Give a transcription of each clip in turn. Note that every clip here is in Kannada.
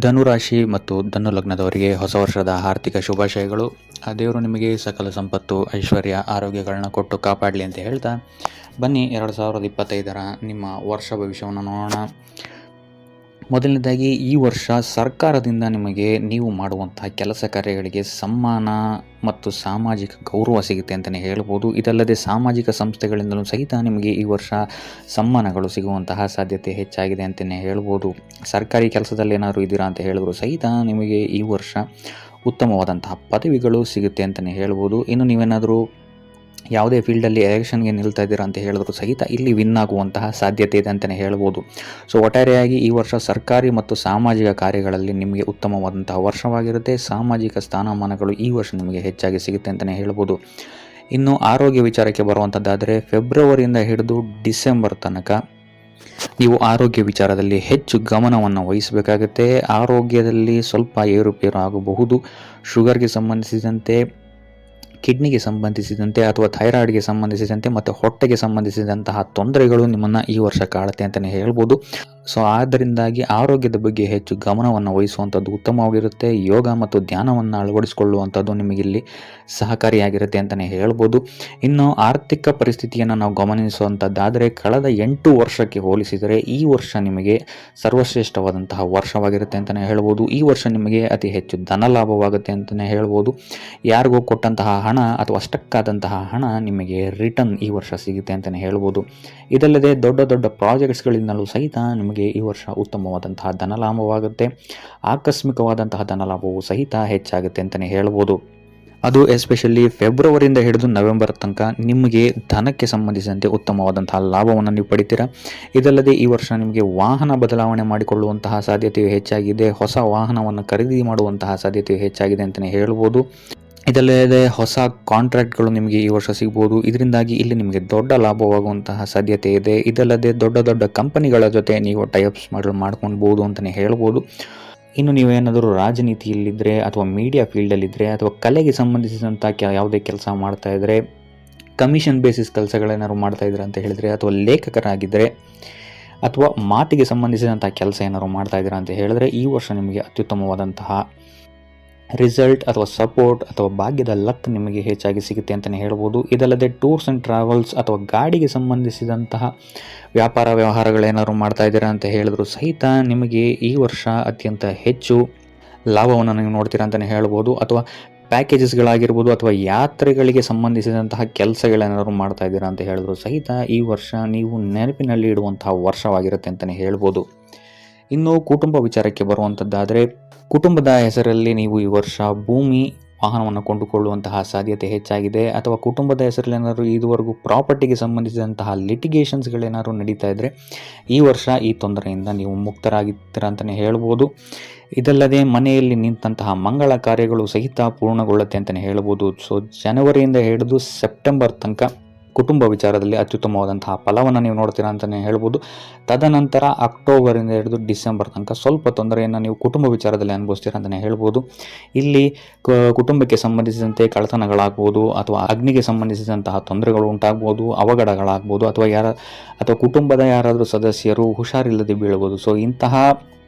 ಧನುರಾಶಿ ಮತ್ತು ಧನು ಲಗ್ನದವರಿಗೆ ಹೊಸ ವರ್ಷದ ಆರ್ಥಿಕ ಶುಭಾಶಯಗಳು. ಆ ದೇವರು ನಿಮಗೆ ಸಕಲ ಸಂಪತ್ತು, ಐಶ್ವರ್ಯ, ಆರೋಗ್ಯಗಳನ್ನ ಕೊಟ್ಟು ಕಾಪಾಡಲಿ ಅಂತ ಹೇಳ್ತಾ ಬನ್ನಿ 2025ರ ನಿಮ್ಮ ವರ್ಷ ಭವಿಷ್ಯವನ್ನು ನೋಡೋಣ. ಮೊದಲನೇದಾಗಿ, ಈ ವರ್ಷ ಸರ್ಕಾರದಿಂದ ನಿಮಗೆ ನೀವು ಮಾಡುವಂತಹ ಕೆಲಸ ಕಾರ್ಯಗಳಿಗೆ ಸಮ್ಮಾನ ಮತ್ತು ಸಾಮಾಜಿಕ ಗೌರವ ಸಿಗುತ್ತೆ ಅಂತಲೇ ಹೇಳ್ಬೋದು. ಇದಲ್ಲದೆ ಸಾಮಾಜಿಕ ಸಂಸ್ಥೆಗಳಿಂದಲೂ ಸಹಿತ ನಿಮಗೆ ಈ ವರ್ಷ ಸಮ್ಮಾನಗಳು ಸಿಗುವಂತಹ ಸಾಧ್ಯತೆ ಹೆಚ್ಚಾಗಿದೆ ಅಂತಲೇ ಹೇಳ್ಬೋದು. ಸರ್ಕಾರಿ ಕೆಲಸದಲ್ಲಿ ಏನಾದರೂ ಇದ್ದೀರಾ ಅಂತ ಹೇಳಿದ್ರು ಸಹಿತ ನಿಮಗೆ ಈ ವರ್ಷ ಉತ್ತಮವಾದಂತಹ ಪದವಿಗಳು ಸಿಗುತ್ತೆ ಅಂತಲೇ ಹೇಳ್ಬೋದು. ಇನ್ನು ನೀವೇನಾದರೂ ಯಾವುದೇ ಫೀಲ್ಡಲ್ಲಿ ಎಲೆಕ್ಷನ್ಗೆ ನಿಲ್ತಾ ಇದ್ದೀರಾ ಅಂತ ಹೇಳಿದ್ರು ಸಹಿತ ಇಲ್ಲಿ ವಿನ್ ಆಗುವಂತಹ ಸಾಧ್ಯತೆ ಇದೆ ಅಂತಲೇ ಹೇಳ್ಬೋದು. ಸೊ ಒಟ್ಟಾರೆಯಾಗಿ ಈ ವರ್ಷ ಸರ್ಕಾರಿ ಮತ್ತು ಸಾಮಾಜಿಕ ಕಾರ್ಯಗಳಲ್ಲಿ ನಿಮಗೆ ಉತ್ತಮವಾದಂತಹ ವರ್ಷವಾಗಿರುತ್ತೆ. ಸಾಮಾಜಿಕ ಸ್ಥಾನಮಾನಗಳು ಈ ವರ್ಷ ನಿಮಗೆ ಹೆಚ್ಚಾಗಿ ಸಿಗುತ್ತೆ ಅಂತಲೇ ಹೇಳ್ಬೋದು. ಇನ್ನು ಆರೋಗ್ಯ ವಿಚಾರಕ್ಕೆ ಬರುವಂಥದ್ದಾದರೆ, ಫೆಬ್ರವರಿಯಿಂದ ಹಿಡಿದು ಡಿಸೆಂಬರ್ ತನಕ ನೀವು ಆರೋಗ್ಯ ವಿಚಾರದಲ್ಲಿ ಹೆಚ್ಚು ಗಮನವನ್ನು ವಹಿಸಬೇಕಾಗುತ್ತೆ. ಆರೋಗ್ಯದಲ್ಲಿ ಸ್ವಲ್ಪ ಏರುಪೇರು ಆಗಬಹುದು. ಶುಗರ್ಗೆ ಸಂಬಂಧಿಸಿದಂತೆ, ಕಿಡ್ನಿಗೆ ಸಂಬಂಧಿಸಿದಂತೆ ಅಥವಾ ಥೈರಾಯ್ಡ್ಗೆ ಸಂಬಂಧಿಸಿದಂತೆ ಮತ್ತು ಹೊಟ್ಟೆಗೆ ಸಂಬಂಧಿಸಿದಂತಹ ತೊಂದರೆಗಳು ನಿಮ್ಮನ್ನು ಈ ವರ್ಷ ಕಾಡುತ್ತೆ ಅಂತಲೇ ಹೇಳ್ಬೋದು. ಸೊ ಆದ್ದರಿಂದಾಗಿ ಆರೋಗ್ಯದ ಬಗ್ಗೆ ಹೆಚ್ಚು ಗಮನವನ್ನು ವಹಿಸುವಂಥದ್ದು ಉತ್ತಮವಾಗಿರುತ್ತೆ. ಯೋಗ ಮತ್ತು ಧ್ಯಾನವನ್ನು ಅಳವಡಿಸಿಕೊಳ್ಳುವಂಥದ್ದು ನಿಮಗಿಲ್ಲಿ ಸಹಕಾರಿಯಾಗಿರುತ್ತೆ ಅಂತಲೇ ಹೇಳ್ಬೋದು. ಇನ್ನು ಆರ್ಥಿಕ ಪರಿಸ್ಥಿತಿಯನ್ನು ನಾವು ಗಮನಿಸುವಂಥದ್ದಾದರೆ, ಕಳೆದ 8 ವರ್ಷಕ್ಕೆ ಹೋಲಿಸಿದರೆ ಈ ವರ್ಷ ನಿಮಗೆ ಸರ್ವಶ್ರೇಷ್ಠವಾದಂತಹ ವರ್ಷವಾಗಿರುತ್ತೆ ಅಂತಲೇ ಹೇಳ್ಬೋದು. ಈ ವರ್ಷ ನಿಮಗೆ ಅತಿ ಹೆಚ್ಚು ಧನ ಲಾಭವಾಗುತ್ತೆ ಅಂತಲೇ ಹೇಳ್ಬೋದು. ಯಾರಿಗೂ ಕೊಟ್ಟಂತಹ ಹಣ ಅಥವಾ ಸ್ಟಕ್ ಆದಂತಹ ಹಣ ನಿಮಗೆ ರಿಟರ್ನ್ ಈ ವರ್ಷ ಸಿಗುತ್ತೆ ಅಂತಲೇ ಹೇಳ್ಬೋದು. ಇದಲ್ಲದೆ ದೊಡ್ಡ ದೊಡ್ಡ ಪ್ರಾಜೆಕ್ಟ್ಸ್ಗಳಿಂದಲೂ ಸಹಿತ ನಿಮಗೆ ಈ ವರ್ಷ ಉತ್ತಮವಾದಂತಹ ಧನಲಾಭವಾಗುತ್ತೆ. ಆಕಸ್ಮಿಕವಾದಂತಹ ಧನಲಾಭವು ಸಹಿತ ಹೆಚ್ಚಾಗುತ್ತೆ ಅಂತಲೇ ಹೇಳ್ಬೋದು. ಅದು ಎಸ್ಪೆಷಲಿ ಫೆಬ್ರವರಿಯಿಂದ ಹಿಡಿದು ನವೆಂಬರ್ ತನಕ ನಿಮಗೆ ಧನಕ್ಕೆ ಸಂಬಂಧಿಸಿದಂತೆ ಉತ್ತಮವಾದಂತಹ ಲಾಭವನ್ನು ನೀವು ಪಡಿತೀರಾ. ಇದಲ್ಲದೆ ಈ ವರ್ಷ ನಿಮಗೆ ವಾಹನ ಬದಲಾವಣೆ ಮಾಡಿಕೊಳ್ಳುವಂತಹ ಸಾಧ್ಯತೆಯು ಹೆಚ್ಚಾಗಿದೆ. ಹೊಸ ವಾಹನವನ್ನು ಖರೀದಿ ಮಾಡುವಂತಹ ಸಾಧ್ಯತೆಯು ಹೆಚ್ಚಾಗಿದೆ ಅಂತಲೇ ಹೇಳ್ಬೋದು. ಇದಲ್ಲದೆ ಹೊಸ ಕಾಂಟ್ರಾಕ್ಟ್ಗಳು ನಿಮಗೆ ಈ ವರ್ಷ ಸಿಗ್ಬೋದು. ಇದರಿಂದಾಗಿ ಇಲ್ಲಿ ನಿಮಗೆ ದೊಡ್ಡ ಲಾಭವಾಗುವಂತಹ ಸಾಧ್ಯತೆ ಇದೆ. ಇದಲ್ಲದೆ ದೊಡ್ಡ ದೊಡ್ಡ ಕಂಪನಿಗಳ ಜೊತೆ ನೀವು ಟೈಅಪ್ಸ್ ಮಾಡ್ಕೊಳ್ಬೋದು ಅಂತಲೇ ಹೇಳ್ಬೋದು. ಇನ್ನು ನೀವೇನಾದರೂ ರಾಜನೀತಿಯಲ್ಲಿದ್ದರೆ ಅಥವಾ ಮೀಡಿಯಾ ಫೀಲ್ಡಲ್ಲಿದ್ದರೆ ಅಥವಾ ಕಲೆಗೆ ಸಂಬಂಧಿಸಿದಂಥ ಯಾವುದೇ ಕೆಲಸ ಮಾಡ್ತಾ ಇದ್ದರೆ, ಕಮಿಷನ್ ಬೇಸಿಸ್ ಕೆಲಸಗಳೇನಾದ್ರು ಮಾಡ್ತಾ ಇದ್ರೆ ಅಂತ ಹೇಳಿದರೆ, ಅಥವಾ ಲೇಖಕರಾಗಿದ್ದರೆ ಅಥವಾ ಮಾತಿಗೆ ಸಂಬಂಧಿಸಿದಂಥ ಕೆಲಸ ಏನಾದ್ರು ಮಾಡ್ತಾ ಇದ್ದೀರಾ ಅಂತ ಹೇಳಿದ್ರೆ ಈ ವರ್ಷ ನಿಮಗೆ ಅತ್ಯುತ್ತಮವಾದಂತಹ ರಿಸಲ್ಟ್ ಅಥವಾ ಸಪೋರ್ಟ್ ಅಥವಾ ಭಾಗ್ಯದ ಲಕ್ ನಿಮಗೆ ಹೆಚ್ಚಾಗಿ ಸಿಗುತ್ತೆ ಅಂತಲೇ ಹೇಳ್ಬೋದು. ಇದಲ್ಲದೆ ಟೂರ್ಸ್ ಆ್ಯಂಡ್ ಟ್ರಾವೆಲ್ಸ್ ಅಥವಾ ಗಾಡಿಗೆ ಸಂಬಂಧಿಸಿದಂತಹ ವ್ಯಾಪಾರ ವ್ಯವಹಾರಗಳೇನಾದ್ರು ಮಾಡ್ತಾ ಇದ್ದೀರಾ ಅಂತ ಹೇಳಿದ್ರು ಸಹಿತ ನಿಮಗೆ ಈ ವರ್ಷ ಅತ್ಯಂತ ಹೆಚ್ಚು ಲಾಭವನ್ನು ನೀವು ನೋಡ್ತೀರಾ ಅಂತಲೇ ಹೇಳ್ಬೋದು. ಅಥವಾ ಪ್ಯಾಕೇಜಸ್ಗಳಾಗಿರ್ಬೋದು ಅಥವಾ ಯಾತ್ರೆಗಳಿಗೆ ಸಂಬಂಧಿಸಿದಂತಹ ಕೆಲಸಗಳೇನಾದ್ರು ಮಾಡ್ತಾ ಇದ್ದೀರಾ ಅಂತ ಹೇಳಿದ್ರು ಸಹಿತ ಈ ವರ್ಷ ನೀವು ನೆನಪಿನಲ್ಲಿ ಇಡುವಂತಹ ವರ್ಷವಾಗಿರುತ್ತೆ ಅಂತಲೇ ಹೇಳ್ಬೋದು. ಇನ್ನು ಕುಟುಂಬ ವಿಚಾರಕ್ಕೆ ಬರುವಂಥದ್ದಾದರೆ, ಕುಟುಂಬದ ಹೆಸರಲ್ಲಿ ನೀವು ಈ ವರ್ಷ ಭೂಮಿ, ವಾಹನವನ್ನು ಕೊಂಡುಕೊಳ್ಳುವಂತಹ ಸಾಧ್ಯತೆ ಹೆಚ್ಚಾಗಿದೆ. ಅಥವಾ ಕುಟುಂಬದ ಹೆಸರಲ್ಲಿ ಏನಾದರೂ ಇದುವರೆಗೂ ಪ್ರಾಪರ್ಟಿಗೆ ಸಂಬಂಧಿಸಿದಂತಹ ಲಿಟಿಗೇಷನ್ಸ್ಗಳೇನಾದ್ರು ನಡೀತಾ ಇದ್ದರೆ ಈ ವರ್ಷ ಈ ತೊಂದರೆಯಿಂದ ನೀವು ಮುಕ್ತರಾಗಿರ್ತೀರ ಅಂತಲೇ ಹೇಳ್ಬೋದು. ಇದಲ್ಲದೆ ಮನೆಯಲ್ಲಿ ನಿಂತಹ ಮಂಗಳ ಕಾರ್ಯಗಳು ಸಹಿತ ಪೂರ್ಣಗೊಳ್ಳುತ್ತೆ ಅಂತಲೇ ಹೇಳ್ಬೋದು. ಸೊ ಜನವರಿಯಿಂದ ಹಿಡಿದು ಸೆಪ್ಟೆಂಬರ್ ತನಕ ಕುಟುಂಬ ವಿಚಾರದಲ್ಲಿ ಅತ್ಯುತ್ತಮವಾದಂತಹ ಫಲವನ್ನು ನೀವು ನೋಡ್ತೀರಾ ಅಂತಲೇ ಹೇಳ್ಬೋದು. ತದನಂತರ ಅಕ್ಟೋಬರಿಂದ ಹಿಡಿದು ಡಿಸೆಂಬರ್ ತನಕ ಸ್ವಲ್ಪ ತೊಂದರೆಯನ್ನು ನೀವು ಕುಟುಂಬ ವಿಚಾರದಲ್ಲಿ ಅನುಭವಿಸ್ತೀರಾ ಅಂತಲೇ ಹೇಳ್ಬೋದು. ಇಲ್ಲಿ ಕುಟುಂಬಕ್ಕೆ ಸಂಬಂಧಿಸಿದಂತೆ ಕಳ್ಳತನಗಳಾಗ್ಬೋದು ಅಥವಾ ಅಗ್ನಿಗೆ ಸಂಬಂಧಿಸಿದಂತಹ ತೊಂದರೆಗಳು ಉಂಟಾಗ್ಬೋದು, ಅವಘಡಗಳಾಗ್ಬೋದು ಅಥವಾ ಕುಟುಂಬದ ಯಾರಾದರೂ ಸದಸ್ಯರು ಹುಷಾರಿಲ್ಲದೆ ಬೀಳ್ಬೋದು. ಸೊ ಇಂತಹ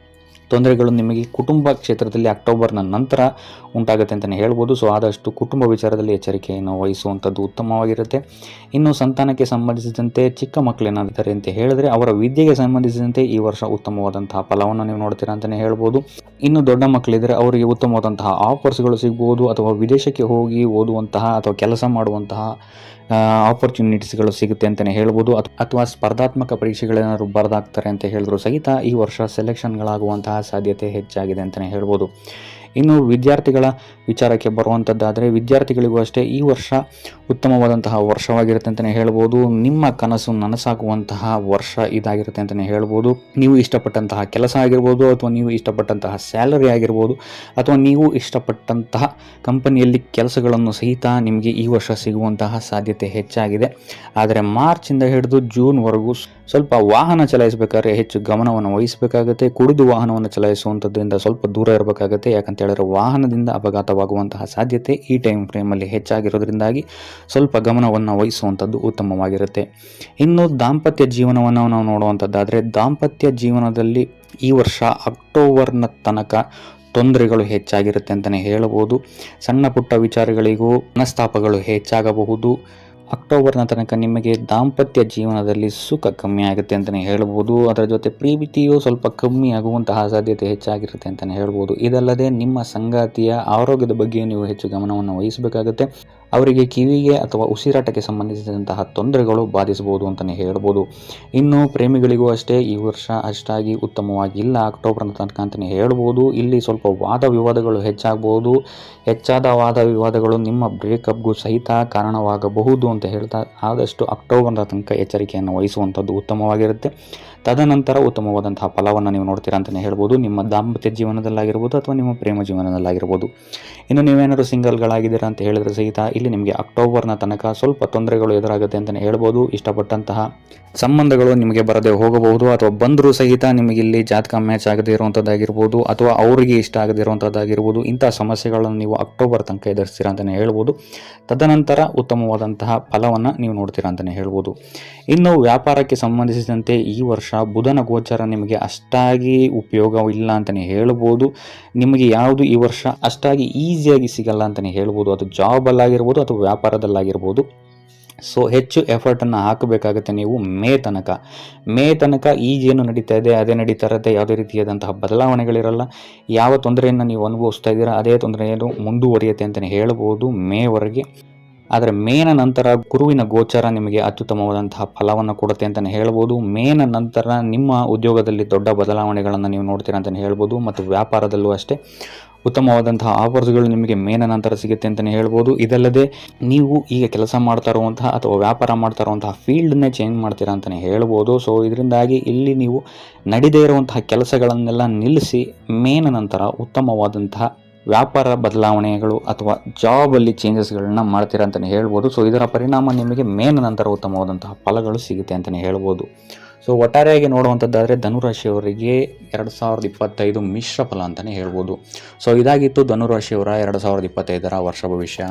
ತೊಂದರೆಗಳು ನಿಮಗೆ ಕುಟುಂಬ ಕ್ಷೇತ್ರದಲ್ಲಿ ಅಕ್ಟೋಬರ್ನ ನಂತರ ಉಂಟಾಗುತ್ತೆ ಅಂತಲೇ ಹೇಳ್ಬೋದು. ಸೊ ಆದಷ್ಟು ಕುಟುಂಬ ವಿಚಾರದಲ್ಲಿ ಎಚ್ಚರಿಕೆಯನ್ನು ವಹಿಸುವಂಥದ್ದು ಉತ್ತಮವಾಗಿರುತ್ತೆ. ಇನ್ನು ಸಂತಾನಕ್ಕೆ ಸಂಬಂಧಿಸಿದಂತೆ ಚಿಕ್ಕ ಮಕ್ಕಳೇನಾಗಿದ್ದಾರೆ ಅಂತ ಹೇಳಿದ್ರೆ ಅವರ ವಿದ್ಯೆಗೆ ಸಂಬಂಧಿಸಿದಂತೆ ಈ ವರ್ಷ ಉತ್ತಮವಾದಂತಹ ಫಲವನ್ನು ನೀವು ನೋಡ್ತೀರಾ ಅಂತಲೇ ಹೇಳ್ಬೋದು. ಇನ್ನು ದೊಡ್ಡ ಮಕ್ಕಳಿದ್ದರೆ ಅವರಿಗೆ ಉತ್ತಮವಾದಂತಹ ಆಫರ್ಸ್ಗಳು ಸಿಗ್ಬೋದು ಅಥವಾ ವಿದೇಶಕ್ಕೆ ಹೋಗಿ ಓದುವಂತಹ ಅಥವಾ ಕೆಲಸ ಮಾಡುವಂತಹ ಆಪರ್ಚುನಿಟೀಸ್ಗಳು ಸಿಗುತ್ತೆ ಅಂತಲೇ ಹೇಳ್ಬೋದು. ಅಥವಾ ಸ್ಪರ್ಧಾತ್ಮಕ ಪರೀಕ್ಷೆಗಳೇನಾದ್ರು ಬರೆದಾಗ್ತಾರೆ ಅಂತ ಹೇಳಿದ್ರು ಸಹಿತ ಈ ವರ್ಷ ಸೆಲೆಕ್ಷನ್ಗಳಾಗುವಂತಹ ಸಾಧ್ಯತೆ ಹೆಚ್ಚಾಗಿದೆ ಅಂತಲೇ ಹೇಳ್ಬೋದು. ಇನ್ನು ವಿದ್ಯಾರ್ಥಿಗಳ ವಿಚಾರಕ್ಕೆ ಬರುವಂಥದ್ದಾದರೆ, ವಿದ್ಯಾರ್ಥಿಗಳಿಗೂ ಅಷ್ಟೇ ಈ ವರ್ಷ ಉತ್ತಮವಾದಂತಹ ವರ್ಷವಾಗಿರುತ್ತೆ ಅಂತಲೇ ಹೇಳ್ಬೋದು. ನಿಮ್ಮ ಕನಸು ನನಸಾಗುವಂತಹ ವರ್ಷ ಇದಾಗಿರುತ್ತೆ ಅಂತಲೇ ಹೇಳ್ಬೋದು. ನೀವು ಇಷ್ಟಪಟ್ಟಂತಹ ಕೆಲಸ ಆಗಿರ್ಬೋದು ಅಥವಾ ನೀವು ಇಷ್ಟಪಟ್ಟಂತಹ ಸ್ಯಾಲರಿ ಆಗಿರ್ಬೋದು ಅಥವಾ ನೀವು ಇಷ್ಟಪಟ್ಟಂತಹ ಕಂಪನಿಯಲ್ಲಿ ಕೆಲಸಗಳನ್ನು ಸಹಿತ ನಿಮಗೆ ಈ ವರ್ಷ ಸಿಗುವಂತಹ ಸಾಧ್ಯತೆ ಹೆಚ್ಚಾಗಿದೆ. ಆದರೆ ಮಾರ್ಚಿಂದ ಹಿಡಿದು ಜೂನ್ವರೆಗೂ ಸ್ವಲ್ಪ ವಾಹನ ಚಲಾಯಿಸಬೇಕಾದ್ರೆ ಹೆಚ್ಚು ಗಮನವನ್ನು ವಹಿಸಬೇಕಾಗುತ್ತೆ. ಕುಡಿದು ವಾಹನವನ್ನು ಚಲಾಯಿಸುವಂಥದ್ರಿಂದ ಸ್ವಲ್ಪ ದೂರ ಇರಬೇಕಾಗುತ್ತೆ. ಯಾಕಂತ ಹೇಳಿದ್ರೆ ವಾಹನದಿಂದ ಅಪಘಾತವಾಗುವಂತಹ ಸಾಧ್ಯತೆ ಈ ಟೈಮ್ ಫ್ರೇಮಲ್ಲಿ ಹೆಚ್ಚಾಗಿರೋದ್ರಿಂದಾಗಿ ಸ್ವಲ್ಪ ಗಮನವನ್ನು ವಹಿಸುವಂಥದ್ದು ಉತ್ತಮವಾಗಿರುತ್ತೆ. ಇನ್ನು ದಾಂಪತ್ಯ ಜೀವನವನ್ನು ನಾವು ನೋಡುವಂಥದ್ದಾದರೆ, ದಾಂಪತ್ಯ ಜೀವನದಲ್ಲಿ ಈ ವರ್ಷ ಅಕ್ಟೋಬರ್ನ ತನಕ ತೊಂದರೆಗಳು ಹೆಚ್ಚಾಗಿರುತ್ತೆ ಅಂತಲೇ ಹೇಳಬಹುದು. ಸಣ್ಣ ಪುಟ್ಟ ವಿಚಾರಗಳಿಗೂ ಮನಸ್ತಾಪಗಳು ಹೆಚ್ಚಾಗಬಹುದು. ಅಕ್ಟೋಬರ್ನ ತನಕ ನಿಮಗೆ ದಾಂಪತ್ಯ ಜೀವನದಲ್ಲಿ ಸುಖ ಕಮ್ಮಿ ಆಗುತ್ತೆ ಅಂತಲೇ ಹೇಳ್ಬೋದು. ಅದರ ಜೊತೆ ಪ್ರೀತಿಯು ಸ್ವಲ್ಪ ಕಮ್ಮಿ ಆಗುವಂತಹ ಸಾಧ್ಯತೆ ಹೆಚ್ಚಾಗಿರುತ್ತೆ ಅಂತಲೇ ಹೇಳ್ಬೋದು. ಇದಲ್ಲದೆ ನಿಮ್ಮ ಸಂಗಾತಿಯ ಆರೋಗ್ಯದ ಬಗ್ಗೆ ನೀವು ಹೆಚ್ಚು ಗಮನವನ್ನು ವಹಿಸಬೇಕಾಗುತ್ತೆ. ಅವರಿಗೆ ಕಿವಿಗೆ ಅಥವಾ ಉಸಿರಾಟಕ್ಕೆ ಸಂಬಂಧಿಸಿದಂತಹ ತೊಂದರೆಗಳು ಬಾಧಿಸಬಹುದು ಅಂತಲೇ ಹೇಳ್ಬೋದು. ಇನ್ನು ಪ್ರೇಮಿಗಳಿಗೂ ಅಷ್ಟೇ ಈ ವರ್ಷ ಅಷ್ಟಾಗಿ ಉತ್ತಮವಾಗಿಲ್ಲ ಅಕ್ಟೋಬರ್ನ ತನಕ ಅಂತಲೇ ಹೇಳ್ಬೋದು. ಇಲ್ಲಿ ಸ್ವಲ್ಪ ವಾದ ವಿವಾದಗಳು ಹೆಚ್ಚಾಗಬಹುದು. ಹೆಚ್ಚಾದ ವಾದ ವಿವಾದಗಳು ನಿಮ್ಮ ಬ್ರೇಕಪ್ಗೂ ಸಹಿತ ಕಾರಣವಾಗಬಹುದು ಅಂತ ಹೇಳ್ತಾ, ಆದಷ್ಟು ಅಕ್ಟೋಬರ್ನ ತನಕ ಎಚ್ಚರಿಕೆಯನ್ನು ವಹಿಸುವಂಥದ್ದು ಉತ್ತಮವಾಗಿರುತ್ತೆ. ತದನಂತರ ಉತ್ತಮವಾದಂತಹ ಫಲವನ್ನು ನೀವು ನೋಡ್ತೀರಾ ಅಂತಲೇ ಹೇಳ್ಬೋದು, ನಿಮ್ಮ ದಾಂಪತ್ಯ ಜೀವನದಲ್ಲಾಗಿರ್ಬೋದು ಅಥವಾ ನಿಮ್ಮ ಪ್ರೇಮ ಜೀವನದಲ್ಲಾಗಿರ್ಬೋದು. ಇನ್ನು ನೀವೇನಾದರೂ ಸಿಂಗಲ್ಗಳಾಗಿದ್ದೀರಾ ಅಂತ ಹೇಳಿದ್ರೆ ಸಹಿತ ಇಲ್ಲಿ ನಿಮಗೆ ಅಕ್ಟೋಬರ್ನ ತನಕ ಸ್ವಲ್ಪ ತೊಂದರೆಗಳು ಎದುರಾಗುತ್ತೆ ಅಂತಲೇ ಹೇಳ್ಬೋದು. ಇಷ್ಟಪಟ್ಟಂತಹ ಸಂಬಂಧಗಳು ನಿಮಗೆ ಬರದೆ ಹೋಗಬಹುದು, ಅಥವಾ ಬಂದರೂ ಸಹಿತ ನಿಮಗೆ ಇಲ್ಲಿ ಜಾತಕ ಮ್ಯಾಚ್ ಆಗದೇ ಇರುವಂಥದ್ದಾಗಿರ್ಬೋದು, ಅಥವಾ ಅವರಿಗೆ ಇಷ್ಟ ಆಗದೇ ಇರುವಂಥದ್ದಾಗಿರ್ಬೋದು. ಇಂಥ ಸಮಸ್ಯೆಗಳನ್ನು ನೀವು ಅಕ್ಟೋಬರ್ ತನಕ ಎದುರಿಸ್ತೀರಾ ಅಂತಲೇ ಹೇಳ್ಬೋದು. ತದನಂತರ ಉತ್ತಮವಾದಂತಹ ಫಲವನ್ನು ನೀವು ನೋಡ್ತೀರಾ ಅಂತಲೇ ಹೇಳ್ಬೋದು. ಇನ್ನು ವ್ಯಾಪಾರಕ್ಕೆ ಸಂಬಂಧಿಸಿದಂತೆ ಈ ವರ್ಷ ಬುಧನ ಗೋಚರ ನಿಮಗೆ ಅಷ್ಟಾಗಿ ಉಪಯೋಗವಿಲ್ಲ ಅಂತಲೇ ಹೇಳ್ಬೋದು. ನಿಮಗೆ ಯಾವುದು ಈ ವರ್ಷ ಅಷ್ಟಾಗಿ ಈಸಿಯಾಗಿ ಸಿಗಲ್ಲ ಅಂತಲೇ ಹೇಳ್ಬೋದು. ಅದು ಜಾಬಲ್ಲಾಗಿರ್ಬೋದು ಅಥವಾ ವ್ಯಾಪಾರದಲ್ಲಾಗಿರ್ಬೋದು. ಸೊ ಹೆಚ್ಚು ಎಫರ್ಟನ್ನು ಹಾಕಬೇಕಾಗುತ್ತೆ ನೀವು ಮೇ ತನಕ ಈಗೇನು ನಡೀತಾ ಇದೆ ಅದೇ ನಡೀತಾ ಇರುತ್ತೆ. ಯಾವುದೇ ರೀತಿಯಾದಂತಹ ಬದಲಾವಣೆಗಳಿರಲ್ಲ. ಯಾವ ತೊಂದರೆಯನ್ನು ನೀವು ಅನುಭವಿಸ್ತಾ ಇದ್ದೀರಾ ಅದೇ ತೊಂದರೆಯನ್ನು ಮುಂದುವರಿಯುತ್ತೆ ಅಂತಲೇ ಹೇಳ್ಬೋದು ಮೇವರೆಗೆ. ಆದರೆ ಮೇನ ನಂತರ ಗುರುವಿನ ಗೋಚರ ನಿಮಗೆ ಅತ್ಯುತ್ತಮವಾದಂತಹ ಫಲವನ್ನು ಕೊಡುತ್ತೆ ಅಂತಲೇ ಹೇಳ್ಬೋದು. ಮೇನ ನಂತರ ನಿಮ್ಮ ಉದ್ಯೋಗದಲ್ಲಿ ದೊಡ್ಡ ಬದಲಾವಣೆಗಳನ್ನು ನೀವು ನೋಡ್ತೀರಾ ಅಂತಲೇ ಹೇಳ್ಬೋದು. ಮತ್ತು ವ್ಯಾಪಾರದಲ್ಲೂ ಅಷ್ಟೇ ಉತ್ತಮವಾದಂತಹ ಆಫರ್ಸ್ಗಳು ನಿಮಗೆ ಮೇನ ನಂತರ ಸಿಗುತ್ತೆ ಅಂತಲೇ ಹೇಳ್ಬೋದು. ಇದಲ್ಲದೆ ನೀವು ಈಗ ಕೆಲಸ ಮಾಡ್ತಾ ಇರುವಂತಹ ಅಥವಾ ವ್ಯಾಪಾರ ಮಾಡ್ತಾ ಇರುವಂತಹ ಫೀಲ್ಡನ್ನೇ ಚೇಂಜ್ ಮಾಡ್ತೀರಾ ಅಂತಲೇ ಹೇಳ್ಬೋದು. ಸೊ ಇದರಿಂದಾಗಿ ಇಲ್ಲಿ ನೀವು ನಡೀದೇ ಇರುವಂತಹ ಕೆಲಸಗಳನ್ನೆಲ್ಲ ನಿಲ್ಲಿಸಿ ಮೇನ ನಂತರ ಉತ್ತಮವಾದಂತಹ ವ್ಯಾಪಾರ ಬದಲಾವಣೆಗಳು ಅಥವಾ ಜಾಬಲ್ಲಿ ಚೇಂಜಸ್ಗಳನ್ನ ಮಾಡ್ತೀರಾ ಅಂತಲೇ ಹೇಳ್ಬೋದು. ಸೊ ಇದರ ಪರಿಣಾಮ ನಿಮಗೆ ಮೇನ ನಂತರ ಉತ್ತಮವಾದಂತಹ ಫಲಗಳು ಸಿಗುತ್ತೆ ಅಂತಲೇ ಹೇಳ್ಬೋದು. ಸೊ ಒಟ್ಟಾರೆಯಾಗಿ ನೋಡುವಂಥದ್ದಾದರೆ ಧನುರಾಶಿಯವರಿಗೆ 2025 ಮಿಶ್ರ ಫಲ ಅಂತಲೇ ಹೇಳ್ಬೋದು. ಸೊ ಇದಾಗಿತ್ತು ಧನುರಾಶಿಯವರ 2025 ವರ್ಷ ಭವಿಷ್ಯ.